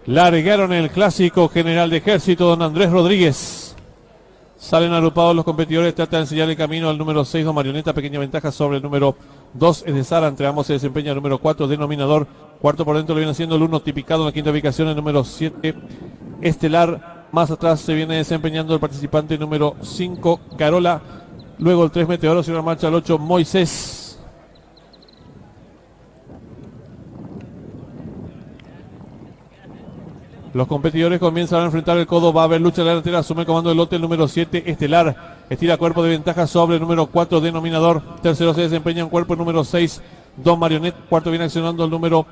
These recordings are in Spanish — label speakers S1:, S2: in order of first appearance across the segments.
S1: Largaron el clásico general de ejército, don Andrés Rodríguez. Salen agrupados los competidores, trata de enseñar el camino al número 6, don Marioneta, pequeña ventaja sobre el número 2, es de Sara, entre ambos se desempeña el número 4, denominador, cuarto por dentro lo viene haciendo el 1, tipicado en la quinta ubicación, el número 7, Estelar, más atrás se viene desempeñando el participante número 5, Carola, luego el 3, Meteoro, cierra marcha el 8, Moisés. Los competidores comienzan a enfrentar el codo, va a haber lucha en la delantera, asume el comando del lote el número 7, Estelar, estira cuerpo de ventaja sobre el número 4, denominador, tercero se desempeña en cuerpo el número 6, Don Marionet, cuarto viene accionando el número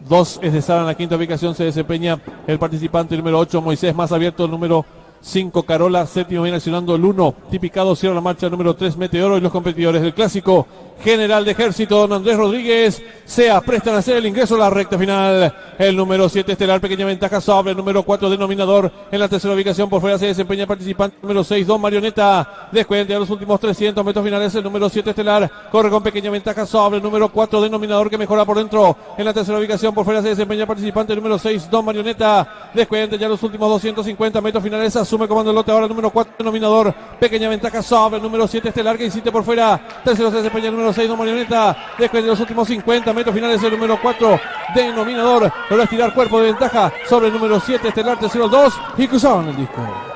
S1: 2, es de Sara, en la quinta ubicación se desempeña el participante número 8, Moisés, más abierto el número 5, Carola, séptimo viene accionando el 1, tipicado, cierra la marcha el número 3, Meteoro, y los competidores del clásico general de ejército, don Andrés Rodríguez, se aprestan a hacer el ingreso a la recta final. El número 7, Estelar, pequeña ventaja sobre el número 4, denominador, en la tercera ubicación por fuera se desempeña el participante número 6, Don Marioneta, descuenta a los últimos 300 metros finales el número 7, Estelar, corre con pequeña ventaja sobre el número 4, denominador, que mejora por dentro, en la tercera ubicación por fuera se desempeña el participante número 6, Don Marioneta, descuenta ya los últimos 250 metros finales, asume comando el lote ahora el número 4, denominador, pequeña ventaja sobre el número 7, Estelar, que insiste por fuera, tercero se desempeña el número 6, Don Marioneta, descuenta los últimos 50 metros finales el número 4, denominador, logra estirar cuerpo de ventaja sobre el número 7, Estelar, tercero el 2, y cruzaron el disco.